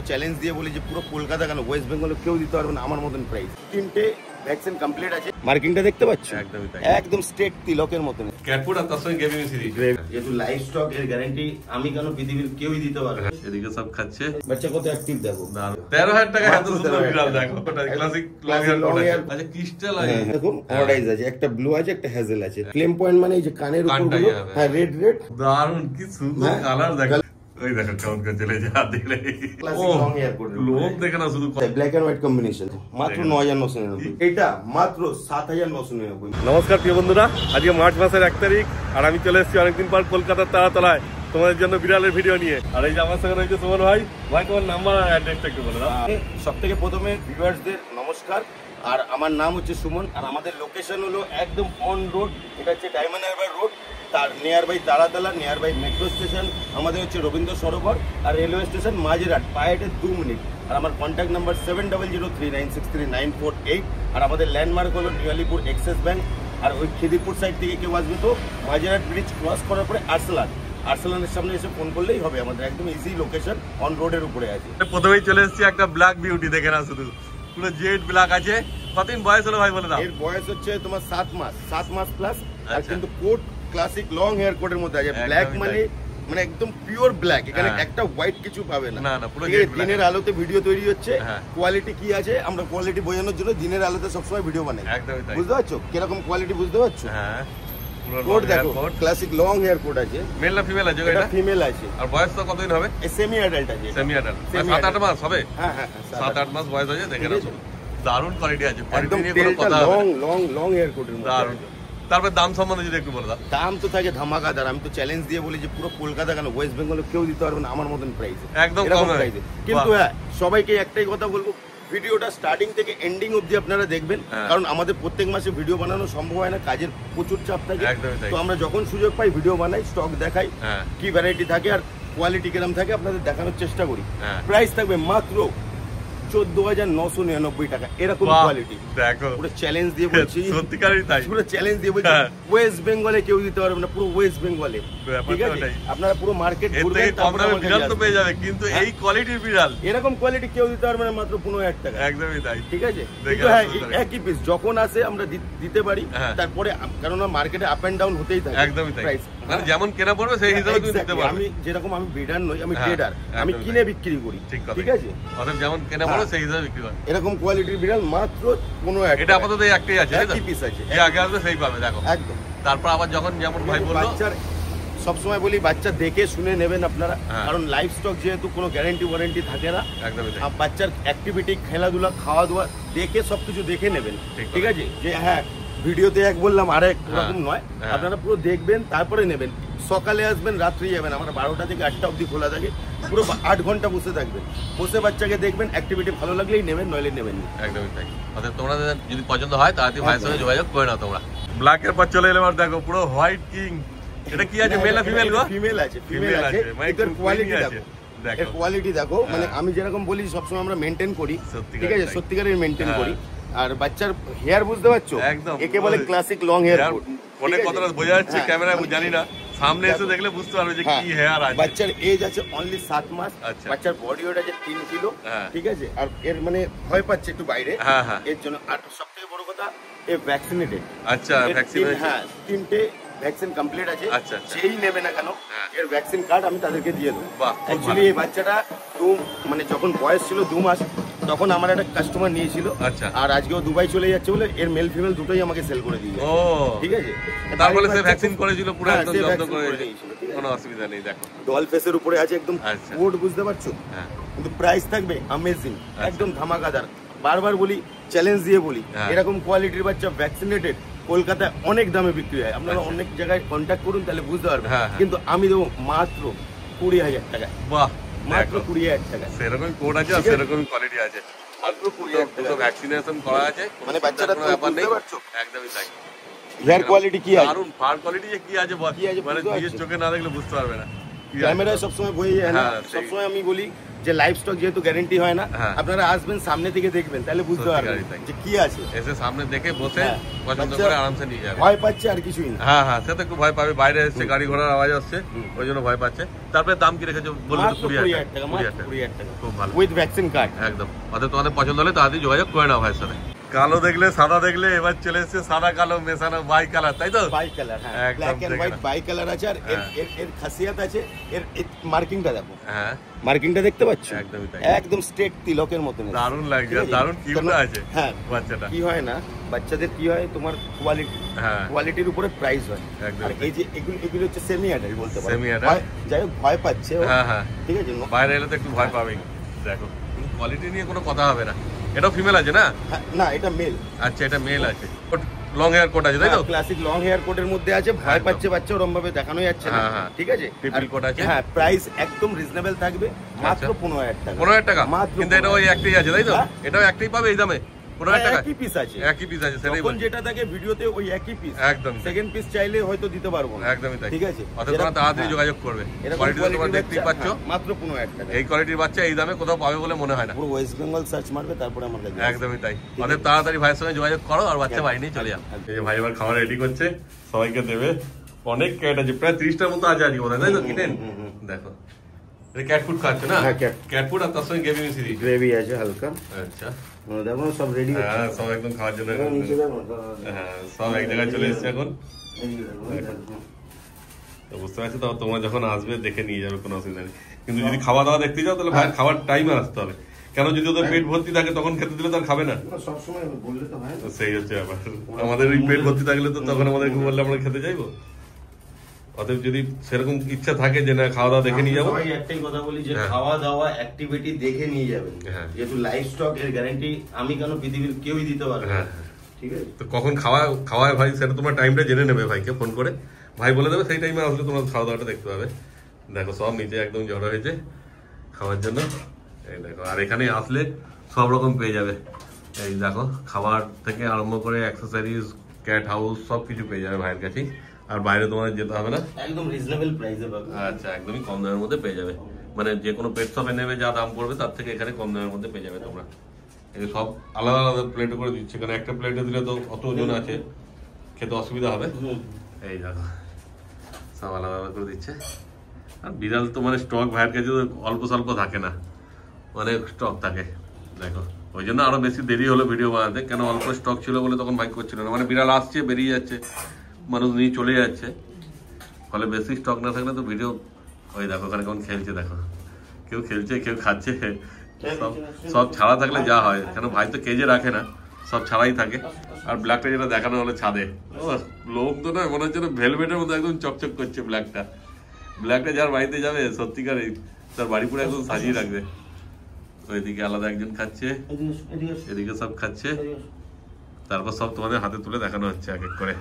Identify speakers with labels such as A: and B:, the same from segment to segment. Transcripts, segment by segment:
A: Challenge দিয়ে বলি যে পুরো কলকাতা কেন ওয়েস্ট বেঙ্গলে কেউ দিতে পারবে না আমার মতন প্রাইস। তিনটে ভ্যাকসিন কমপ্লিট আছে, মার্কিংটা দেখতে পাচ্ছ একদম স্ট্রেট তিলকের মতন।
B: ক্যাটফুড আর তার সঙ্গে গেমিং সিরিজ,
A: যেহেতু লাইভ স্টক এর গ্যারান্টি আমি কেন পৃথিবীর কেউই দিতে পারবে না।
B: এদিকে সব খাচ্ছে,
A: বাচ্চা কত অ্যাক্টিভ দেখো,
B: 13,000 টাকা এত সুন্দর বিড়াল দেখো। ওটা ক্লাসিক লং হেয়ার। আচ্ছা ক্রিস্টাল আছে
A: দেখুন, অর্ডাইজ আছে, একটা ব্লু আছে, একটা হ্যাজেল আছে। ফ্লেম পয়েন্ট মানে এই যে কানের উপর গুলো, হ্যাঁ রেড রেড,
B: দারুণ কি সুন্দর কালার দেখো। ওই দেখো কেমন করে চলে যায় হাত দিলে,
A: ক্লাসিক লং হেয়ার কোড
B: লোভ দেখে না শুধু
A: ব্ল্যাক এন্ড হোয়াইট কম্বিনেশন, মাত্র 9,999, এটা মাত্র 7,999।
B: নমস্কার প্রিয় বন্ধুরা, আজকে মার্চ মাসের 1 তারিখ আর আমি চলে এসেছি অনেকদিন পর কলকাতার তারাতলায় তোমাদের জন্য বিড়ালের ভিডিও নিয়ে। আর এই যে আমার সঙ্গে রয়েছে সুমন ভাই। ভাই তোমার নাম্বার আর অ্যাড্রেসটা একটু বলে দাও।
A: সব থেকে প্রথমে ভিউয়ার্সদের নমস্কার, আর আমার নাম হচ্ছে সুমন, আর আমাদের লোকেশন হলো একদম অন রোড, এটা হচ্ছে ডায়মন্ড হারবার রোড, তার near by Taratala, near by metro station, আমাদের হচ্ছে রবীন্দ্র সরোবর, আর রেলওয়ে স্টেশন মাঝেরহাট, পায়ে হেঁটে 2 মিনিট। আর আমার কন্ট্যাক্ট নাম্বার 7003963948, আর আমাদের ল্যান্ডমার্ক হলো নিউ আলিপুর এক্সিস ব্যাংক। আর ওই খিদিরপুর সাইড থেকে কেউ আসবে তো মাঝেরহাট ব্রিজ ক্রস করার পরে আর্সেলানের সামনে এসে ফোন করলেই হবে, আমাদের একদম ইজি লোকেশন, অন রোডের উপরে আছে।
B: প্রথমেই চলে এসেছি একটা ব্ল্যাক বিউটি, দেখে না শুধু পুরো জেড ব্ল্যাক আছে। কতদিন বয়স হলো ভাই বলে দাও?
A: এর বয়স হচ্ছে তোমার 7 মাস প্লাস। আর কিন্তু কোট ক্লাসিক লং হেয়ার কোটের মধ্যে আছে। ব্ল্যাক মানে একদম পিওর ব্ল্যাক, এখানে একটা হোয়াইট কিছু পাবে না। দিনের আলোতে ভিডিও তৈরি হচ্ছে, কোয়ালিটি কি আছে আমরা কোয়ালিটি বোঝানোর জন্য দিনের আলোতে সবসময় ভিডিও বানাই, বুঝতে পারছো কিরকম কোয়ালিটি, বুঝতে পারছো? কোট দেখো, ক্লাসিক লং হেয়ার কোট আছে।
B: মেল না ফিমেল আছে?
A: এটা ফিমেল আছে।
B: আর বয়স তো কতদিন হবে?
A: সেমি অ্যাডাল্ট আছে।
B: সেমি অ্যাডাল্ট 7-8 মাস হবে।
A: হ্যাঁ হ্যাঁ
B: 7-8 মাস বয়স আছে, দেখে না দারুণ কোয়ালিটি আছে।
A: একদম লং হেয়ার কোটের মধ্যে দারুণ।
B: তারপর দাম সম্বন্ধে যদি একটু বলে দাও।
A: দাম তো থাকে ধামাকাদার, আমি তো চ্যালেঞ্জ দিয়ে বলি যে পুরো কলকাতা কেন ওয়েস্ট বেঙ্গলে কেউ দিতে পারবে না আমার মতন প্রাইস,
B: একদম কম প্রাইসে।
A: কিন্তু হ্যাঁ, সবাইকে একটাই কথা বলবো, ভিডিওটা স্টার্টিং থেকে এন্ডিং অবধি আপনারা দেখবেন, কারণ আমাদের প্রত্যেক মাসে ভিডিও বানানো সম্ভব হয় না, কাজের প্রচুর চাপ থাকে। তো আমরা যখন সুযোগ পাই ভিডিও বানাই, স্টক দেখাই, কি ভ্যারাইটি থাকে আর কোয়ালিটি কিরম থাকে আপনাদের দেখানোর চেষ্টা করি। প্রাইস থাকবে মাত্র 14,999 টাকা, এরকম কোয়ালিটি। দেখো পুরো চ্যালেঞ্জ দিয়ে বলছি, সত্যিকারই তাই, পুরো চ্যালেঞ্জ দিয়ে বলছি, ওয়েস্ট বেঙ্গলে কেউ দিতে পারবে না, পুরো ওয়েস্ট বেঙ্গলে। ঠিক আছে, আপনারা পুরো মার্কেট ঘুরবেন, কম দামে বিড়াল তো পেয়ে যাবে, কিন্তু এই কোয়ালিটির বিড়াল, এরকম কোয়ালিটি কেউ দিতে পারবে না মাত্র 15,000 টাকা। একদমই তাই, ঠিক আছে। কিন্তু হ্যাঁ, একই পিস যখন আসে আমরা দিতে পারি, তারপরে কারণ মার্কেটে আপ এন্ড ডাউন হতেই থাকে। একদমই তাই, মানে যেমন কেনা পড়বে সেই হিসাবে তুমি দিতে পারবে। আমি যেরকম, আমি ব্রিডার নই, আমি ট্রেডার, আমি কিনে বিক্রি করি, ঠিক আছে। অর্থাৎ যেমন কেনা পড়বে সেই হিসাবে বিক্রি করে। এরকম কোয়ালিটির বিড়াল মাত্র 15,000। এটা আপাতত এই একটাই আছে, একই পিস আছে, যে আগে আসবে সেই পাবে। দেখো একদম। তারপর আবার যখন যেমন ভাই বললো, বাচ্চার সবসময় বলি বাচ্চা দেখে শুনে নেবেন আপনারা, কারণ লাইভ স্টক যেহেতু কোনো গ্যারান্টি ওয়ারেন্টি থাকে না। বাচ্চার অ্যাক্টিভিটি, খেলাধুলা, খাওয়া দাওয়া দেখে সবকিছু দেখে নেবেন, ঠিক আছে। যে হ্যাঁ ভিডিওতে এক বললাম আরেক রকম নয়, আপনারা পুরো দেখবেন তারপরে নেবেন। সকালে আসবেন, রাত্রি যাবেন, আমরা 12টা থেকে 8টা অবধি খোলা থাকে, পুরো 8 ঘন্টা বসে থাকবেন, বসে বাচ্চাকে দেখবেন, অ্যাক্টিভিটি ভালো লাগলেই নেবেন, নইলে নেবেন না। একদমই তাই। অর্থাৎ তোমরা যদি পছন্দ হয় তাড়াতাড়ি ভাইয়ের সঙ্গে যোগাযোগ করে নাও তোমরা। ব্ল্যাকের পর চলে এলাম, আর দেখো পুরো হোয়াইট কিং। এটা কি আছে, মেল না ফিমেল গো? ফিমেল আছে, ফিমেল আছে। এর কোয়ালিটি দেখো, এর কোয়ালিটি দেখো, মানে আমি যেরকম বলি সবসময় আমরা মেনটেন করি, ঠিক আছে, সত্যিকারের মেনটেন করি। আর বাচ্চার হেয়ার বুঝতে পারছো, একে বলে ক্লাসিক লং হেয়ার কোট। অনেক কথাটা বোঝা যাচ্ছে, ক্যামেরায় জানি না, সামনে এসে দেখলে বুঝতে পারবে যে কি হেয়ার আছে। বাচ্চার এজ আছে অনলি 7 মাস, বাচ্চার বডি ওয়েট আছে 3 কিলো, ঠিক আছে। আর এর মানে ভয় পাচ্ছে একটু বাইরে, এর জন্য। আর সবথেকে বড় কথা, এ ভ্যাকসিনেটেড। আচ্ছা, ভ্যাকসিনেটেড, হ্যাঁ, 3টে ভ্যাকসিন কমপ্লিট আছে। যেই নেবে না কেন এর ভ্যাকসিন কার্ড আমি তাদেরকে দিয়ে দেবো। অ্যাকচুয়ালি এই বাচ্চাটা মানে যখন বয়স ছিল 2 মাস, তখন আমার একটা কাস্টমার নিয়েছিল, আর আজকেও দুবাই চলে যাচ্ছে বলে এর মেল ফিমেল দুটোই আমাকে সেল করে দিয়েছে, ঠিক আছে। তারপরে সে ভ্যাকসিন করেছিল পুরো একদম যত্ন করে দিয়েছিল, কোনো অসুবিধা নেই। দেখো ডল ফেসের উপরে আছে একদম কোড, বুঝতে পারছো। কিন্তু প্রাইস থাকবে অ্যামেজিং, একদম ধামাকাদার। বারবার বলি, চ্যালেঞ্জ দিয়ে বলি, এরকম কোয়ালিটির বাচ্চা ভ্যাকসিনেটেড কলকাতায় অনেক দামে বিক্রি হয়। আপনারা অনেক জায়গায় কন্ট্যাক্ট করুন, তাহলে বুঝতে পারবেন। কিন্তু আমি দেবো মাত্র 20,000 টাকা। বাহ, মাত্র 20,000 টাকা। সেরকম কোড আছে আর সেরকম কোয়ালিটি আছে, মাত্র 20,000 টাকা। ভ্যাকসিনেশন করা আছে, মানে বাচ্চারা কোনো ব্যাপার নেই, একদমই তাই। হেয়ার কোয়ালিটি কি আছে, দারুন। ফার কোয়ালিটি যে কি আছে, মানে নিজের চোখে না দেখলে বুঝতে পারবে না। ক্যামেরায় সবসময় বই যায় না, সবসময় আমি বলি যে লাইভ স্টক যেহেতু গ্যারান্টি হয় না, আপনারা আসবেন সামনে থেকে দেখবেন, তাহলে বুঝতে পারবেন যে কি আছে।
B: এসে সামনে দেখে বসে পছন্দ করে আরামসে নিয়ে যাবে।
A: ভয় পাচ্ছে আর কিছুই না।
B: হ্যাঁ হ্যাঁ, সে তো একটু ভয় পাবে, বাইরে এসছে গাড়ি ঘোড়ার আওয়াজ আসছে, ওই জন্য ভয় পাচ্ছে। তারপরে দাম কি রেখেছো বললে?
A: 20,000 টাকা,
B: খুব ভালো,
A: উইথ ভ্যাকসিন কার্ড।
B: একদম। অতএব তোমাদের পছন্দ হলে তাড়াতাড়ি যোগাযোগ করে নাও ভাইয়ের সাথে। কালো দেখলে সাদা দেখলে, এবার চলে এসেছে সাদা কালো মেশানো বাই কালার, তাই তো?
A: বাই কালার, হ্যাঁ, black and white bicolour আছে। আর এর খাসিয়াত আছে, এর মার্কিংটা দেখো। হ্যাঁ, মার্কিংটা দেখতে পাচ্ছ? একদমই তাই, একদম স্ট্রেট তিলকের মতন।
B: দারুণ লাগছে, দারুণ কিউট আছে। হ্যাঁ, বাচ্চাটা কি হয় না,
A: বাচ্চাদের কি হয়, তোমার কোয়ালিটি, কোয়ালিটির উপরে প্রাইস হয়। আর এই যে এগুলো হচ্ছে সেমি অ্যাডাল্ট বলতে পারো। সেমি অ্যাডাল্ট, যাই হোক ভয় পাচ্ছে। হ্যাঁ হ্যাঁ, ঠিক আছে,
B: বাইরে এলে তো একটু ভয় পাবেই। দেখো, কোয়ালিটি নিয়ে কোনো কথা হবে না। এটাও ফিমেল আছে না?
A: না, এটা মেল।
B: আচ্ছা, এটা মেল আছে। লং হেয়ার কোট আছে, তাই তো?
A: ক্লাসিক লং হেয়ার কোটের মধ্যে আছে। ভয় পাচ্ছে বাচ্চা, ওরকম ভাবে দেখানো যাচ্ছে না, ঠিক আছে?
B: ট্রিপল কোট আছে।
A: হ্যাঁ, প্রাইস একদম রিজনেবল থাকবে, মাত্র 15,000 টাকা।
B: 15,000 টাকা, কিন্তু এটা ওই একটাই আছে, তাই তো? এটাও একটাই পাবে এই দামে? 15,000 টাকা
A: একই পিস আছে,
B: একই পিস আছে, সেটাই
A: বলছি। যেটা থাকে ভিডিওতে ওই একই পিস, একদম। সেকেন্ড পিস চাইলে হয়তো দিতে পারবো না,
B: একদমই তাই,
A: ঠিক আছে?
B: অতএব তোমরা তাড়াতাড়ি যোগাযোগ করবে। কোয়ালিটিটা তোমরা দেখতেই পাচ্ছ,
A: মাত্র 15,000 টাকা।
B: এই কোয়ালিটির বাচ্চা এই দামে কোথাও পাবে বলে মনে হয় না।
A: পুরো ওয়েস্ট বেঙ্গল সার্চ মারবে, তারপরে আমার কাছে।
B: একদমই তাই, অতএব তাড়াতাড়ি ভাইয়ের সঙ্গে যোগাযোগ করো আর বাচ্চা বাড়ি নিয়ে চলে যাও। এই যে ভাই এবার খাবার রেডি করছে, সবাইকে দেবে। অনেক ক্যাট আছে, প্রায় 30টার মতো আছে আজকে বোধহয়, তাই তো? কিটেন, দেখো ক্যাট ফুড খাচ্ছে না? ক্যাট ফুড, আর তার সঙ্গে গ্রেভি আছে হালকা। আচ্ছা,
A: দেখো সব রেডি।
B: হ্যাঁ, সব একদম খাওয়ার জন্য। হ্যাঁ, সব এক জায়গায় চলে এসছে এখন। বুঝতে পারছি, তো তোমরা যখন আসবে দেখে নিয়ে যাবে, কোনো অসুবিধা নেই। কিন্তু যদি খাওয়া দাওয়া দেখতে যাও, তাহলে ভাই খাওয়ার টাইমে আসতে হবে। কেন, যদি ওদের পেট ভর্তি থাকে তখন খেতে দিলে তো আর খাবে না।
A: সবসময় বললে তো হয় না,
B: সেই হচ্ছে ব্যাপার। আমাদের ওই পেট ভর্তি থাকলে তো তখন আমাদেরকে বললে আমরা খেতে চাইবো। অতএব যদি সেরকম ইচ্ছা থাকে যে না খাওয়া দাওয়া দেখে নিয়ে যাবো,
A: একটাই কথা বলি যে খাওয়া দাওয়া অ্যাক্টিভিটি দেখে নিয়ে যাবেন। যেহেতু লাইভ স্টক এর গ্যারান্টি আমি কেন পৃথিবীর কেউই দিতে পারবে না, ঠিক আছে? তো
B: কখন খাওয়ায় ভাই, সেটা তোমার টাইমটা জেনে নেবে ভাইকে ফোন করে, ভাই বলে দেবে, সেই টাইমে আসলে তোমরা খাওয়া দাওয়াটা দেখতে পাবে। দেখো সব নিচে একদম জড়ো হয়েছে খাওয়ার জন্য, এই দেখো। আর এখানে আসলে সব রকম পেয়ে যাবে, এই দেখো খাবার থেকে আরম্ভ করে অ্যাক্সেসরিজ, ক্যাট হাউস, সবকিছু পেয়ে যাবে ভাইয়ের কাছেই। আর বাইরে তোমার যেতে হবে না,
A: একদম রিজনেবল প্রাইসে পাবে।
B: আচ্ছা, একদমই কম দামের মধ্যে পেয়ে যাবে। মানে যে কোনো পেট শপে নেবে যা দাম পড়বে তার থেকে এখানে কম দামের মধ্যে পেয়ে যাবে তোমরা। এই সব আলাদা আলাদা প্লেটে করে দিচ্ছে, কারণ একটা প্লেটে দিলে তো অত ওজন আছে, খেতে অসুবিধা হবে। এই দেখো সব আলাদা আলাদা করে দিচ্ছে। আর বিড়াল তো মানে স্টক ভাইয়ের কাছে অল্প স্বল্প থাকে না, অনেক স্টক থাকে। দেখো ওই জন্য আরো বেশি দেরি হলো ভিডিও বানাতে, কেন অল্প স্টক ছিল বলে তখন ভাই করছিল না। মানে বিড়াল আসছে, বেরিয়ে যাচ্ছে, মানুষ নিয়ে চলে যাচ্ছে, ফলে বেশি স্টক না থাকলে তো ভিডিও। ওই দেখো ওখানে কেমন খেলছে, দেখো কেউ খেলছে, কেউ খাচ্ছে। সব ছাড়া থাকলে যা হয়, কেন ভাই তো কেজে রাখে না, সব ছাড়াই থাকে। আর ব্ল্যাকটা যেটা দেখানো হলো ছাদে, লোক তো নয়, মনে হচ্ছে ভেলভেটের মধ্যে একদম চকচক করছে ব্ল্যাকটা। ব্ল্যাকটা যার বাড়িতে যাবে সত্যিকার তার বাড়ি পুরো একদম সাজিয়ে রাখবে। ওইদিকে আলাদা একজন খাচ্ছে, এদিকে সব খাচ্ছে, তারপর সব তোমাদের হাতে তুলে দেখানো হচ্ছে এক এক করে।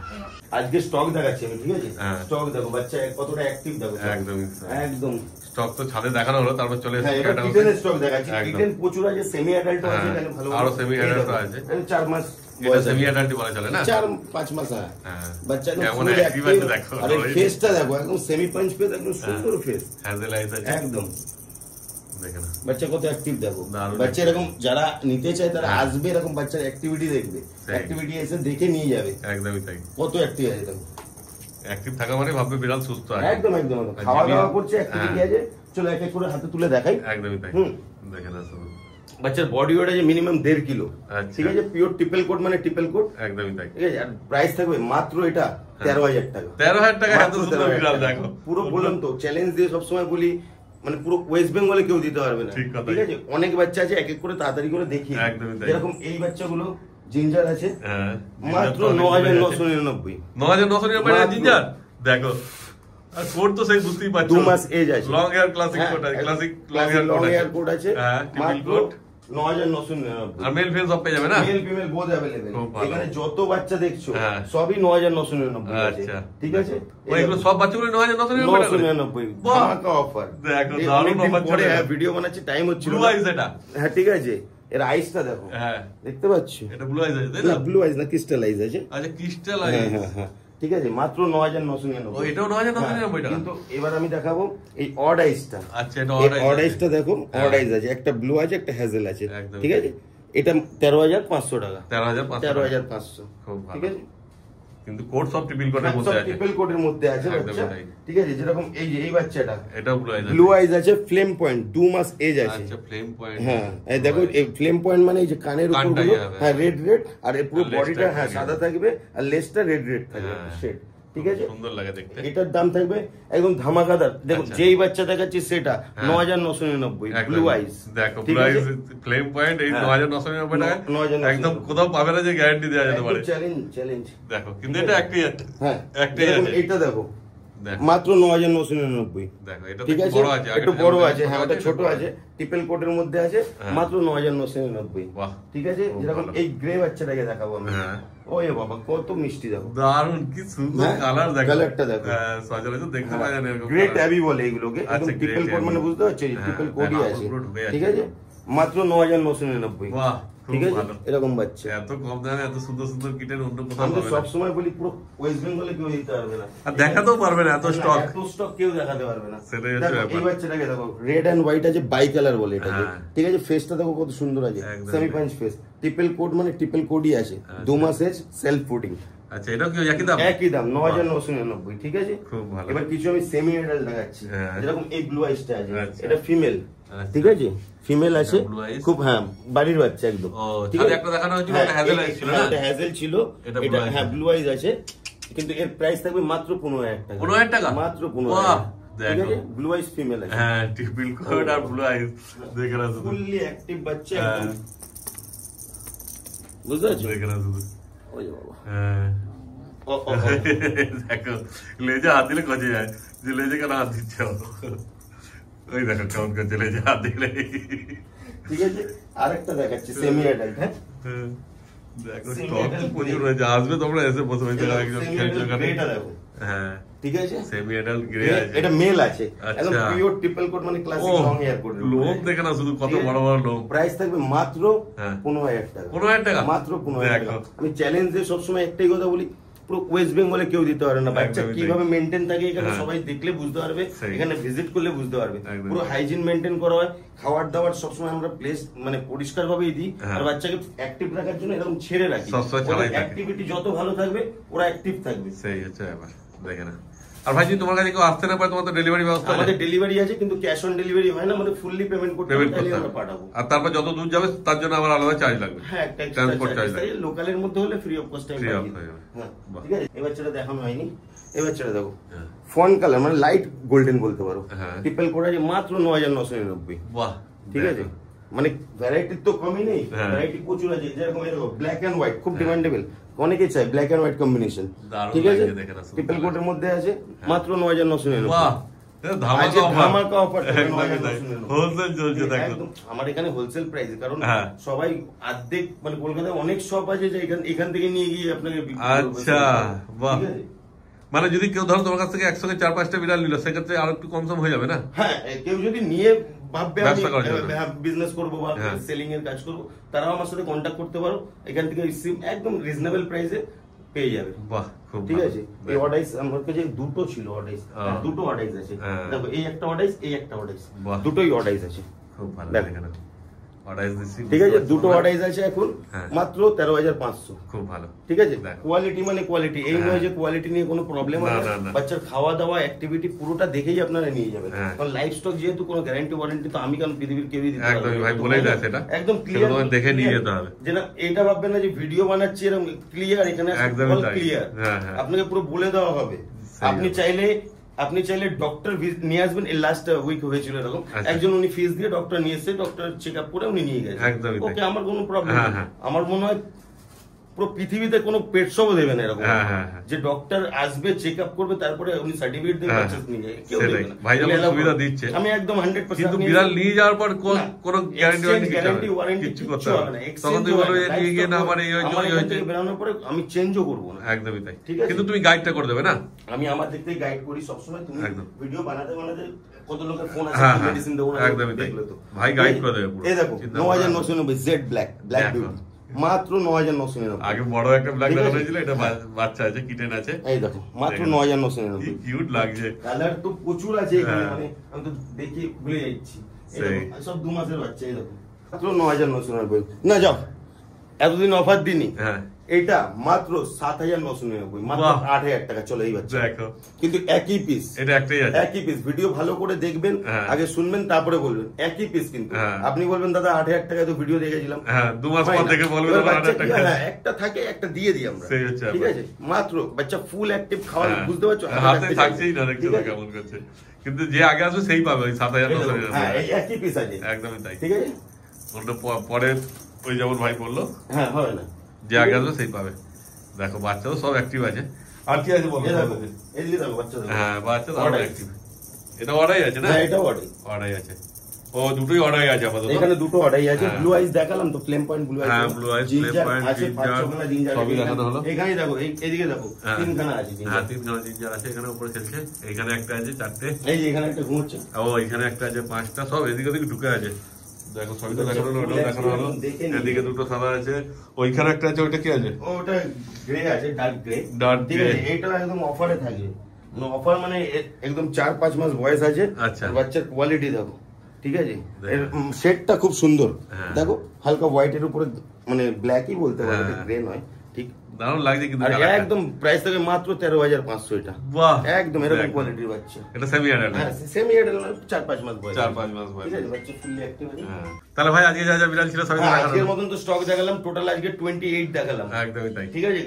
A: আজকে স্টক দেখাচ্ছি আমি, ঠিক আছে? স্টক দেখো, বাচ্চা কতটা অ্যাক্টিভ দেখো।
B: একদম
A: একদম
B: স্টক তো ছাদে দেখানো হলো, তারপর চলে এসেছে
A: ক্যাট হাউসে। কিটেনের স্টক দেখাচ্ছি, কিটেন প্রচুর আছে, সেমি অ্যাডাল্ট আছে, তাহলে ভালো
B: আরো সেমি অ্যাডাল্ট আছে।
A: 4 মাস
B: এটা সেমি অ্যাডাল্ট বলা চলে না,
A: 4-5 মাস। হ্যাঁ, বাচ্চা
B: কেমন অ্যাক্টিভ আছে দেখো।
A: আরে ফেসটা দেখো, একদম সেমি পাঞ্চ ফেস, একদম সুন্দর ফেস,
B: হ্যাজেল আইস আছে একদম। দেখেন
A: বাচ্চা কত অ্যাক্টিভ দেখো। বাচ্চা এরকম যারা নিতে চায় তারা আসবে, এরকম বাচ্চার অ্যাক্টিভিটি দেখবে, অ্যাক্টিভিটি এসে দেখে নিয়ে যাবে।
B: একদমই তাই,
A: কত অ্যাক্টিভ আছে দেখো।
B: অ্যাক্টিভ থাকা মানে ভাববে বিড়াল সুস্থ আছে।
A: একদম একদম, খাওয়া দাওয়া করছে, অ্যাক্টিভিটি আছে। চলো এক এক করে হাতে তুলে দেখাই।
B: একদমই তাই, দেখেন আসুন।
A: বাচ্চার বডি ওয়েট আছে মিনিমাম 1.5 কিলো, ঠিক আছে? পিওর ট্রিপল কোট, মানে ট্রিপল কোট,
B: একদমই তাই,
A: ঠিক আছে? আর প্রাইস থাকবে মাত্র এটা 13,000 টাকা।
B: 13,000 টাকা এত সুন্দর বিড়াল দেখো।
A: পুরো বললাম তো, চ্যালেঞ্জ দিয়ে সবসময় বলি, মানে পুরো ওয়েস্ট বেঙ্গলে কেউ দিতে পারবে না, ঠিক আছে? অনেক বাচ্চা আছে, এক এক করে তাড়াতাড়ি করে দেখি। এরকম এই বাচ্চাগুলো জিঞ্জার আছে, মাত্র 9,999।
B: 9,999 জিঞ্জার দেখো। আর কোট তো সেই বুঝতেই পারছো,
A: 2 মাস এজ আছে।
B: লং হেয়ার ক্লাসিক কোট আছে, ক্লাসিক লং হেয়ার
A: কোট আছে, মাত্র 9,999।
B: আর মেল ফিমেল সব পেয়ে যাবে না?
A: Male female both available. এখানে যত বাচ্চা দেখছো সবই 9,999 আছে, ঠিক আছে?
B: ওইগুলো সব বাচ্চাগুলো 9,999
A: ধামাকা অফার।
B: দেখো দারুণ অফার চলে।
A: ভিডিও বানাচ্ছি, টাইম হচ্ছিল।
B: ব্লু আইস এটা,
A: হ্যাঁ ঠিক আছে। এর আইসটা দেখো, হ্যাঁ দেখতে পাচ্ছ?
B: এটা ব্লু আইস আছে, তাই না?
A: ব্লু আইস না, ক্রিস্টাল আইস আছে।
B: আচ্ছা ক্রিস্টাল আইস,
A: হ্যাঁ হ্যাঁ। ঠিক আছে, মাত্র 9999।
B: এটাও 9999 টাকা।
A: কিন্তু এবার আমি দেখাবো এই অড আইসটা।
B: আচ্ছা, এটা
A: অড আইসটা দেখো, অড আইস আছে, একটা ব্লু আছে, একটা হ্যাজেল আছে, ঠিক আছে। এটা 13500 টাকা। 13500,
B: খুব ভালো।
A: ঠিক আছে,
B: কিন্তু কোড সব ট্রিপল কোডের মধ্যে আছে,
A: ট্রিপল কোডের মধ্যে আছে বাচ্চা, ঠিক আছে। যেরকম এই যে এই বাচ্চাটা,
B: এটা
A: ব্লু আইজ আছে, ফ্লেম পয়েন্ট 2 মাস এজ আছে।
B: আচ্ছা, ফ্লেম পয়েন্ট,
A: হ্যাঁ এই দেখো, এই ফ্লেম পয়েন্ট মানে এই যে কানের উপর গুলো, হ্যাঁ রেড রেড, আর এই পুরো বডিটা হ্যাঁ সাদা থাকবে, আর লেজটা রেড রেড থাকবে শেড, ঠিক আছে,
B: সুন্দর লাগে দেখতে।
A: এটার দাম থাকবে একদম ধামাকাদার। দেখো যেই বাচ্চা দেখাচ্ছি সেটা 9999, ব্লু আইজ।
B: দেখো ব্লু আইজ ফ্লেম পয়েন্ট এই 9999 টাকা, একদম কোথাও পাবে না যে গ্যারান্টি দেওয়া যেতে পারে।
A: চ্যালেঞ্জ
B: দেখো, কিন্তু এটা একটাই আছে,
A: হ্যাঁ
B: একটাই আছে।
A: এটা দেখো মাত্র 9999।
B: দেখো এটা
A: ঠিক আছে,
B: বড় আছে,
A: একটু বড় আছে, হ্যাঁ ওটা ছোট আছে, ট্রিপল কোটের মধ্যে আছে, মাত্র 9999।
B: বাহ,
A: ঠিক আছে। যেরকম এই গ্রে বাচ্চাটাকে দেখাবো আমি, ওই বাবা কত মিষ্টি, দেখো
B: দারুণ, কি সুন্দর কালার, দেখো
A: কালারটা দেখো,
B: সচরাচর দেখতে পাওয়া যায় না এরকম।
A: গ্রে ট্যাবি বলে এগুলোকে, একদম ট্রিপল কোট মানে বুঝতে পারছো, ট্রিপল কোটই আছে, ঠিক আছে, মাত্র 9999।
B: বাহ,
A: ঠিক আছে, এরকম বাচ্চা
B: এত কম দামে এত সুন্দর সুন্দর কিটের অন্য কোথাও
A: আমি
B: পাবে না।
A: সব সময় বলি পুরো ওয়েস্ট বেঙ্গলে কেউ দিতে পারবে না,
B: আর দেখাতেও পারবে না, এত স্টক,
A: এত স্টক কেউ দেখাতে পারবে না।
B: সেটাই হচ্ছে ব্যাপার।
A: এই বাচ্চাটাকে দেখো, রেড এন্ড হোয়াইট আছে, বাই কালার বলে এটাকে, ঠিক আছে। ফেসটা দেখো কত সুন্দর আছে, semi punch face, triple coat মানে ট্রিপল কোডই আছে, 2 মাস এজ, সেলফ ফুডিং।
B: আচ্ছা, এটা কি একই দাম?
A: একই দাম 9999, ঠিক আছে।
B: খুব ভালো।
A: এবার কিছু আমি সেমি অ্যাডাল্ট দেখাচ্ছি, যেরকম এই ব্লু আইসটা আছে, এটা ফিমেল, ঠিক আছে, ফিমেল আছে, খুব হ্যাঁ বাড়ির বাচ্চা একদম, ঠিক আছে।
B: একটা দেখানো হয়েছিল, একটা হ্যাজেল আইস ছিল না,
A: এটা হ্যাজেল ছিল, এটা হ্যাঁ ব্লু আইস আছে, কিন্তু এর প্রাইস থাকবে মাত্র 15000 টাকা।
B: 15000 টাকা,
A: মাত্র 15000, ঠিক আছে। ব্লু আইস ফিমেল আছে,
B: হ্যাঁ ট্রিপল কোড আর ব্লু আইস, দেখে না শুধু
A: ফুললি অ্যাক্টিভ বাচ্চা একদম, বুঝতে পারছো,
B: দেখে না শুধু,
A: ওই বাবা
B: হ্যাঁ দেখো লেজে হাত দিলে কচে যায়, যে লেজে কেন হাত দিচ্ছে, ওই দেখো কেমন করছে লেজে হাত দিলে,
A: ঠিক আছে। আরেকটা দেখাচ্ছি সেমি অ্যাডাল্ট, হ্যাঁ
B: দেখো স্টক তো প্রচুর রয়েছে, আসবে তোমরা এসে বসে একজন খেলছো ওখানে, হ্যাঁ
A: ঠিক আছে।
B: সেমি অ্যাডাল্ট গ্রে আছে,
A: এটা মেল আছে, একদম পিওর ট্রিপল কোট মানে ক্লাসিক লং হেয়ার কোট,
B: লোম দেখে না শুধু কত বড় বড় লোম।
A: প্রাইস থাকবে মাত্র 15000 টাকা।
B: 15000 টাকা,
A: মাত্র 15000 টাকা। আমি চ্যালেঞ্জ দিয়ে সবসময় একটাই কথা বলি, পুরো ওয়েস্ট বেঙ্গলে কেউ দিতে পারে না। বাচ্চা কিভাবে মেনটেন থাকে এখানে সবাই দেখলে বুঝতে পারবে, এখানে ভিজিট করলে বুঝতে পারবে, পুরো হাইজিন মেনটেন করা হয়। খাবার দাবার সবসময় আমরা প্লেস মানে পরিষ্কার ভাবেই দিই, আর বাচ্চাকে অ্যাক্টিভ রাখার জন্য এরকম ছেড়ে রাখি, অ্যাক্টিভিটি যত ভালো থাকবে ওরা অ্যাক্টিভ থাকবে, সেই হচ্ছে ব্যাপার। দেখে না। আর ভাই যদি তোমার কাছে কেউ আসতে না পারে, তোমার তো ডেলিভারি ব্যবস্থা আছে? আমাদের ডেলিভারি আছে, কিন্তু ক্যাশ অন ডেলিভারি হয় না, আমাদের ফুললি পেমেন্ট করতে হবে, আমরা পাঠাবো। আর তারপর যত দূর যাবে তার জন্য আবার আলাদা চার্জ লাগবে, হ্যাঁ একটা ট্রান্সপোর্ট চার্জ লাগবে। লোকালের মধ্যে হলে ফ্রি অফ কস্ট টাইম পাই, হ্যাঁ ঠিক আছে। এই বাচ্চাটা দেখানো হয়নি, এই বাচ্চাটা দেখো, ফন কালার মানে লাইট গোল্ডেন বলতে পারো, ট্রিপল কোড আছে, মাত্র 9999। বাহ, ঠিক আছে। মানে ভ্যারাইটি তো কমই নেই, ভ্যারাইটি প্রচুর আছে। যেরকম এরকম ব্ল্যাক এন্ড হোয়াইট খুব ডিমান্ডেবল, অনেকেই চাই ব্ল্যাক এন্ড হোয়াইট কম্বিনেশন, ঠিক আছে। ট্রিপল কোটের মধ্যে আছে, মাত্র 9999। বাহ, ধামাকা অফার, হোলসেল চলছে একদম আমার এখানে হোলসেল প্রাইস, কারণ সবাই অর্ধেক মানে কলকাতায় অনেক শপ আছে যে এখান থেকে নিয়ে গিয়ে আপনাকে। আচ্ছা, বাহ। মানে যদি কেউ ধরো তোমার কাছ থেকে একসঙ্গে 4-5টা বিড়াল নিল, সেক্ষেত্রে আরো একটু কম সম হয়ে যাবে না? হ্যাঁ, কেউ যদি নিয়ে ভাববে বিজনেস করবো বা সেলিং এর কাজ করবো, তারাও আমার সাথে কন্ট্যাক্ট করতে পারো, এখান থেকে একদম রিজনেবল প্রাইসে পেয়ে যাবে। বাহ, ঠিক আছে। এই অর্ডাইস আমার কাছে দুটো ছিল, অর্ডাইস দুটো অর্ডাইস আছে, দেখো এই একটা অর্ডাইস, এই একটা অর্ডাইস, দুটোই অর্ডাইস আছে। খুব ভালো, ঠিক আছে। দুটো অর্ডাইস আছে এখন, মাত্র 13500। খুব ভালো, ঠিক আছে। কোয়ালিটি মানে কোয়ালিটি, এই নয় যে কোয়ালিটি নিয়ে কোনো প্রবলেম হবে না। বাচ্চার খাওয়া দাওয়া অ্যাক্টিভিটি পুরোটা দেখেই আপনারা নিয়ে যাবেন, কারণ লাইফ স্টক যেহেতু কোনো গ্যারান্টি ওয়ারেন্টি তো আমি কেন পৃথিবীর কেউই দিতে পারবে না। একদম ভাই বলেই দাও, সেটা একদম ক্লিয়ার দেখে নিয়ে যেতে হবে, যে না এটা ভাববেন না যে ভিডিও বানাচ্ছি এরকম ক্লিয়ার, এখানে একদম ক্লিয়ার আপনাকে পুরো বলে দেওয়া হবে। আপনি চাইলে ডক্টর নিয়ে আসবেন। এই লাস্ট উইক হয়েছিল এরকম, একজন উনি ফিস দিয়ে ডক্টর নিয়ে এসে, ডক্টর চেক আপ করে উনি নিয়ে গেছেন। ওকে, আমার কোনো প্রবলেম নেই। আমার মনে হয় পুরো পৃথিবীতে কোনো পেট শপও দেবে না এরকম, যে ডক্টর আসবে চেক আপ করবে তারপরে উনি সার্টিফিকেট দিয়ে বাচ্চা নিয়ে যায়, কেউ দেবে না। ভাই যখন সুবিধা দিচ্ছে আমি একদম 100%। কিন্তু বিড়াল নিয়ে যাওয়ার পর কোনো গ্যারান্টি ওয়ারেন্টি কিছু করতে হবে না, তখন তুই বলবে যে নিয়ে গিয়ে না আমার এই হয়েছে, বেরানোর পরে আমি চেঞ্জও করবো না। একদমই তাই, ঠিক আছে। কিন্তু তুমি গাইডটা করে দেবে না? আমি আমার দিক থেকে গাইড করি সবসময়। তুমি ভিডিও বানাতে কত লোকের ফোন আছে, মেডিসিন দেবো না, একদমই তাই, ভাই গাইড করে দেবে পুরো। এই দেখো 9999 জেড ব্ল্যাক বিউটি, মাত্র 9999।
B: আগে বড় একটা ব্ল্যাক দেখানো হয়েছিল, এটা বাচ্চা আছে, কিটেন আছে।
A: এই দেখো মাত্র 9999।
B: কি কিউট লাগছে।
A: কালার তো প্রচুর আছে এখানে, মানে আমি তো দেখি ভুলে যাচ্ছি। সব 2 মাসের বাচ্চা। এই দেখো মাত্র 9999। না যাও, এতদিন অফার দিনি।
B: হ্যাঁ,
A: এটা মাত্র 7999, মাত্র 8000 টাকা। চলে এই বাচ্চা
B: দেখো,
A: কিন্তু একই পিস,
B: এটা একটাই আছে,
A: একই পিস। ভিডিও ভালো করে দেখবেন, আগে শুনবেন তারপরে বলবেন। একই পিস কিন্তু আপনি বলবেন দাদা 8000 টাকায় তো ভিডিও দেখেছিলাম।
B: হ্যাঁ, 2 মাস পর থেকে বলবেন 8000 টাকা।
A: হ্যাঁ, একটা থাকে, একটা দিয়ে দিই আমরা, ঠিক আছে? মাত্র বাচ্চা ফুল অ্যাক্টিভ, খাওয়া বুঝতে পারছো,
B: হাতে থাকছেই না, দেখছো কেমন করছে। কিন্তু যে আগে আসবে সেই পাবে ওই 7999।
A: হ্যাঁ, এই একই পিস আছে,
B: একদমই তাই,
A: ঠিক আছে?
B: ওটা পরে ওই যেমন ভাই বললো,
A: হ্যাঁ হয় না,
B: যে আগে আসবে সেই পাবে। দেখো বাচ্চাও সব অ্যাক্টিভ আছে। আর কি আছে বলো? হ্যাঁ, বাচ্চা সব অ্যাক্টিভ। এটা অর্ডারই আছে না?
A: এটা
B: অর্ডারই আছে। ও দুটোই অর্ডারই আছে আপাতত।
A: এখানে দুটো অর্ডারই আছে। ব্লু আইস দেখালাম তো, ফ্লেম পয়েন্ট ব্লু আইস।
B: হ্যাঁ, ব্লু আইস, ফ্লেম পয়েন্ট, জিঞ্জার সবই দেখানো হলো।
A: এখানে দেখো, এদিকে দেখো, তিনখানা আছে।
B: হ্যাঁ, 3খানা জিঞ্জার আছে এখানে, উপরে খেলছে। এখানে একটা আছে 4টে।
A: এই যে এখানে একটা ঘুমোচ্ছে।
B: ও এখানে একটা আছে 5টা, সব এদিকে ওদিকে ঢুকে আছে। দেখো সবই তো দেখানো হলো, ওটাও দেখানো হলো। এদিকে দুটো সাদা আছে, ওইখানে একটা আছে, ওইটা কি আছে?
A: ওটা গ্রে আছে, ডার্ক গ্রে।
B: Dark grey.
A: এইটা একদম অফারে থাকে। অফার মানে একদম 4-5 মাস বয়স আছে।
B: আচ্ছা,
A: বাচ্চার কোয়ালিটি দেখো, ঠিক আছে? এর শেডটা খুব সুন্দর, দেখো হালকা হোয়াইটের উপরে, মানে ব্ল্যাকই বলতে পারো, গ্রে নয়, ঠিক?
B: দারুণ লাগছে কিন্তু।
A: একদম প্রাইস থাকে মাত্র 13500। এটা
B: বাহ,
A: একদম এরকম কোয়ালিটির বাচ্চা।
B: এটা সেমি অ্যাডাল্ট।
A: হ্যাঁ, সেমি অ্যাডাল্ট, 4-5 মাস বয়স।
B: 4-5 মাস বয়স,
A: ঠিক আছে? বাচ্চা ফুললি অ্যাক্টিভ আছে।
B: তাহলে ভাই আজকে যা যা বিড়াল ছিল সবই দেখালাম।
A: আজকের মতন তো স্টক দেখালাম, টোটাল আজকে 28 দেখালাম।
B: একদমই তাই,
A: ঠিক আছে?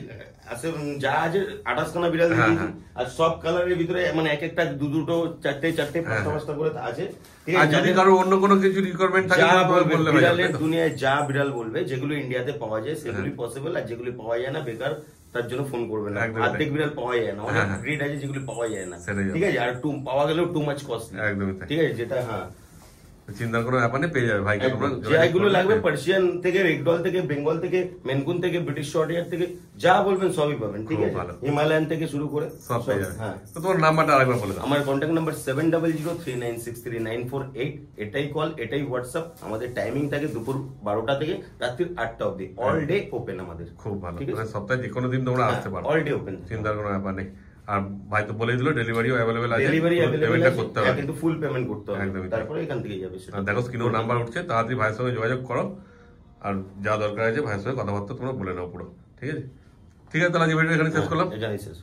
A: যা আছে 28 খানা বিড়াল দিয়েছি, আর সব কালারের ভিতরে মানে এক একটা দুটো, চারটে, 5টা করে আছে। ঠিক
B: আর
A: আছে?
B: যদি কারো অন্য কোনো কিছু রিকোয়ারমেন্ট থাকে বললে ভাই,
A: বিড়ালের দুনিয়ায় যা বিড়াল বলবে, যেগুলো ইন্ডিয়াতে পাওয়া যায় সেগুলি পসিবল, আর যেগুলি পাওয়া যায় না বেকার, তার জন্য ফোন করবেন না। অর্ধেক বিড়াল পাওয়া যায় না, অনেক ব্রিড আছে যেগুলি পাওয়া যায় না, ঠিক আছে? আর পাওয়া গেলেও টু মাচ কস্টলি।
B: একদমই তাই,
A: ঠিক আছে? যেটা হ্যাঁ,
B: চিন্তার কোনো ব্যাপার নেই, পেয়ে যাবে ভাইকে তোমরা।
A: যেগুলো লাগবে পার্সিয়ান থেকে, রেগডল থেকে, বেঙ্গল থেকে, মেনকুন থেকে, ব্রিটিশ শর্ট হেয়ার থেকে, যা বলবেন সবই পাবেন, ঠিক আছে? হিমালয়ান থেকে শুরু করে
B: সব পেয়ে যাবে। হ্যাঁ, তো তোমার নাম্বারটা আরেকবার বলে দাও।
A: আমার কন্ট্যাক্ট নাম্বার 7003963948। এটাই কল, এটাই হোয়াটসঅ্যাপ। আমাদের টাইমিং থাকে দুপুর 12টা থেকে রাত্রির 8টা অবধি, অল ডে ওপেন আমাদের।
B: খুব ভালো, সপ্তাহে যে কোনো দিন তোমরা আসতে পারো,
A: অল ডে ওপেন,
B: চিন্তার কোনো ব্যাপার নেই। আর ভাই তো বলে দিল ডেলিভারিও অ্যাভেলেবেল আছে,
A: ডেলিভারি অ্যাভেলেবেল আছে,
B: করতে হবে,
A: কিন্তু ফুল পেমেন্ট করতে হবে,
B: একদমই।
A: তারপরে এখান থেকে যাবে।
B: আর দেখো স্ক্রিনেও নাম্বার উঠছে, তাড়াতাড়ি ভাইয়ের সঙ্গে যোগাযোগ করো, আর যা দরকার আছে ভাইয়ের সঙ্গে কথাবার্তা তোমরা বলে নাও পুরো, ঠিক আছে? ঠিক আছে, তাহলে আজ ভিডিও এখানে শেষ করলাম।
A: এখানেই শেষ।